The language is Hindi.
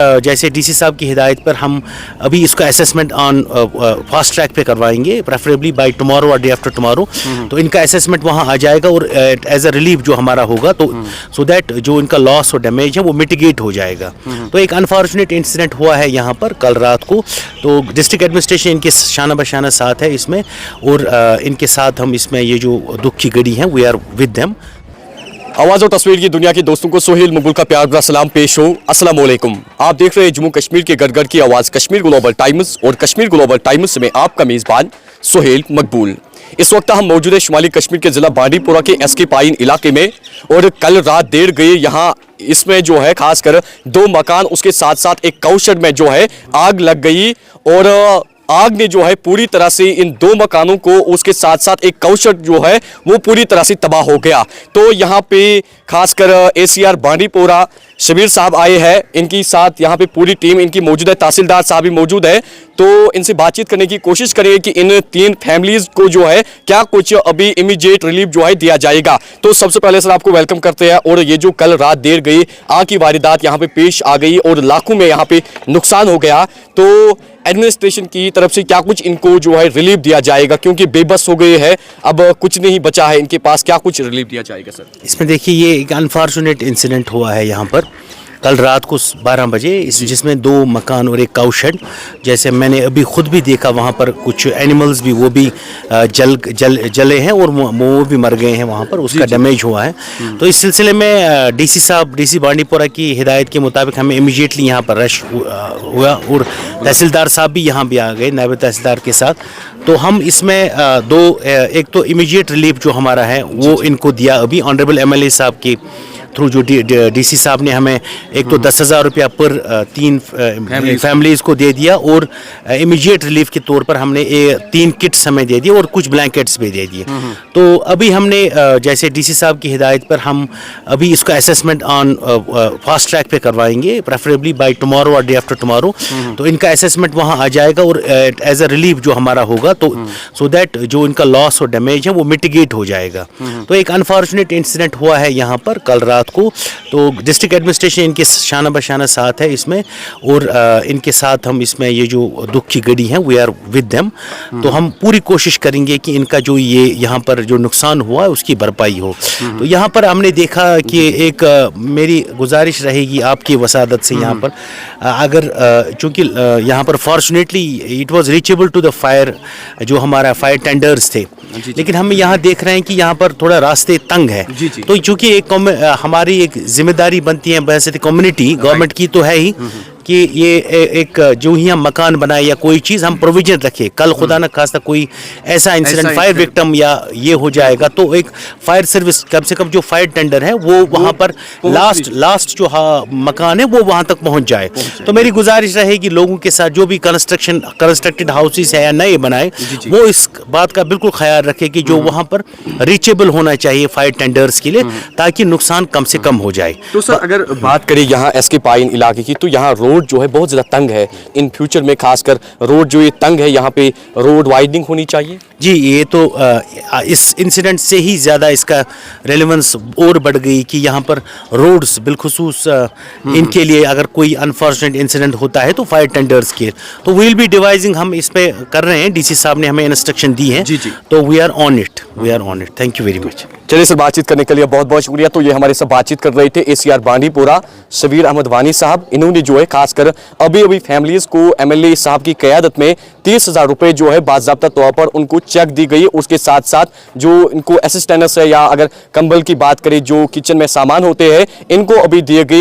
जैसे डीसी साहब की हिदायत पर हम अभी इसका असेसमेंट ऑन फास्ट ट्रैक पे करवाएंगे, प्रेफरेबली बाय टुमारो और डे आफ्टर टुमारो। तो इनका असेसमेंट वहाँ आ जाएगा और एज अ रिलीफ जो हमारा होगा, तो सो दैट जो इनका लॉस और डैमेज है वो मिटिगेट हो जाएगा। तो एक अनफॉर्चुनेट इंसिडेंट हुआ है यहाँ पर कल रात को, तो डिस्ट्रिक्ट एडमिनिस्ट्रेशन इनके शाना बशाना साथ है इसमें, और इनके साथ हम इसमें ये जो दुख की घड़ी है वी आर विद देम। आवाज़ और तस्वीर की दुनिया के दोस्तों को सोहेल मकबूल का प्यार भरा सलाम पेश हो। अस्सलाम वालेकुम। आप देख रहे हैं जम्मू कश्मीर के गड़गड़ की आवाज़ कश्मीर ग्लोबल टाइम्स, और कश्मीर ग्लोबल टाइम्स में आपका मेज़बान सोहेल मकबूल। इस वक्त हम मौजूद है शुमाली कश्मीर के ज़िला बांडीपोरा के एसके पाइन इलाके में, और कल रात देर गई यहाँ इसमें जो है खासकर 2 मकान, उसके साथ साथ एक काउशेड में जो है आग लग गई, और आग ने जो है पूरी तरह से इन 2 मकानों को, उसके साथ साथ एक काउशेड जो है वो पूरी तरह से तबाह हो गया। तो यहाँ पे खासकर ACR बांडीपोरा शबीर साहब आए हैं, इनकी साथ यहाँ पे पूरी टीम इनकी मौजूद है, तहसीलदार साहब भी मौजूद है। तो इनसे बातचीत करने की कोशिश करेंगे कि इन 3 फैमिलीज को जो है क्या कुछ अभी इमीडिएट रिलीफ जो है दिया जाएगा। तो सबसे पहले सर आपको वेलकम करते हैं। और ये जो कल रात देर गई आग की वारदात यहाँ पे पेश आ गई और लाखों में यहाँ पे नुकसान हो गया, तो एडमिनिस्ट्रेशन की तरफ से क्या कुछ इनको जो है रिलीफ दिया जाएगा, क्योंकि बेबस हो गए हैं, अब कुछ नहीं बचा है इनके पास, क्या कुछ रिलीफ दिया जाएगा सर? इसमें देखिए ये एक अनफॉर्चुनेट इंसिडेंट हुआ है यहाँ पर कल रात को 12 बजे, जिसमें 2 मकान और एक काउशेड, जैसे मैंने अभी खुद भी देखा वहाँ पर कुछ एनिमल्स भी वो भी जले हैं और वो भी मर गए हैं वहाँ पर, उसका डैमेज हुआ है। तो इस सिलसिले में डीसी बांडीपोरा की हिदायत के मुताबिक हमें इमीडिएटली यहाँ पर रश हुआ, और तहसीलदार साहब भी यहाँ भी आ गए नायब तहसीलदार के साथ। तो हम इसमें एक तो इमीडिएट रिलीफ जो हमारा है वो इनको दिया अभी ऑनरेबल MLA साहब की थ्रू, जो डीसी साहब ने हमें एक तो 10,000 रुपया पर 3 फैमिलीज़ को दे दिया, और इमीडिएट रिलीफ के तौर पर हमने 3 किट्स हमें दे दिए और कुछ ब्लैंकेट्स भी दे दिए। तो अभी हमने जैसे डीसी साहब की हिदायत पर हम अभी इसका असेसमेंट ऑन फास्ट ट्रैक पे करवाएंगे, प्रेफरेबली बाय टुमारो और डे आफ्टर टुमारो। तो इनका असेसमेंट वहाँ आ जाएगा और एज अ रिलीफ जो हमारा होगा, तो सो दैट जो इनका लॉस और डैमेज है वो मिटिगेट हो जाएगा। तो एक अनफॉर्चुनेट इंसिडेंट हुआ है यहाँ पर कल रात को, तो डिस्ट्रिक्ट एडमिनिस्ट्रेशन इनके शाना बशाना साथ है इसमें, और इनके साथ हम इसमें ये जो दुख की घड़ी है वी आर विद देम। तो हम पूरी कोशिश करेंगे कि इनका जो ये यहाँ पर जो नुकसान हुआ है उसकी भरपाई हो। तो यहाँ पर हमने देखा कि एक मेरी गुजारिश रहेगी आपकी वसादत से यहाँ पर, अगर चूँकि यहाँ पर fortunately it was reachable to the fire, जो हमारा फायर टेंडर्स थे, लेकिन हम यहाँ देख रहे हैं कि यहाँ पर थोड़ा रास्ते तंग है। तो चूँकि एक हमारी एक जिम्मेदारी बनती है वैसे कम्युनिटी गवर्नमेंट की तो है ही कि ये एक जो ही हम मकान बनाए या कोई चीज़ हम प्रोविजन रखें, कल खुदा न खास्ता कोई ऐसा इंसिडेंट फायर विक्टिम या ये हो जाएगा, तो एक फायर सर्विस कम से कम जो फायर टेंडर है वो वहाँ पर लास्ट जो मकान है वो वहाँ तक पहुँच जाए। तो मेरी गुजारिश रहेगी लोगों के साथ, जो भी कंस्ट्रक्टेड हाउसेस है या नए बनाए, वो इस बात का बिल्कुल ख्याल रखे कि जो वहाँ पर रीचेबल होना चाहिए फायर टेंडर्स के लिए, ताकि नुकसान कम से कम हो जाए। तो सर अगर बात करें यहाँ एसके पाइन इलाके की, तो यहाँ रोड जो है बहुत ज़्यादा तंग है, इन फ्यूचर में खासकर रोड जो ये तंग है यहाँ पे रोड वाइडनिंग होनी चाहिए। जी, ये तो इस इंसिडेंट से ही ज़्यादा इसका रेलेवेंस और बढ़ गई कि यहाँ पर रोड्स बिलखुसूस इनके लिए अगर कोई अनफॉर्चुनेट इंसिडेंट होता है तो फायर टेंडर्स के, तो वील बी डिवाइजिंग, हम इस पे कर रहे हैं, डीसी साहब ने हमें इंस्ट्रक्शन दी है। तो we are on it. Thank you very much. चलिए सर, बातचीत करने के लिए बहुत बहुत शुक्रिया। तो ये हमारे साथ बातचीत कर रहे थे ACR बांडीपोरा शबीर अहमद वानी साहब। इन्होंने जो है खासकर अभी फैमिलीज को MLA साहब की क़यादत में 30,000 रुपये जो है बाज़ाब्ता तौर पर उनको चेक दी गई, उसके साथ साथ जो इनको असिस्टेंस है या अगर कंबल की बात करें जो किचन में सामान होते हैं इनको अभी दिए गए।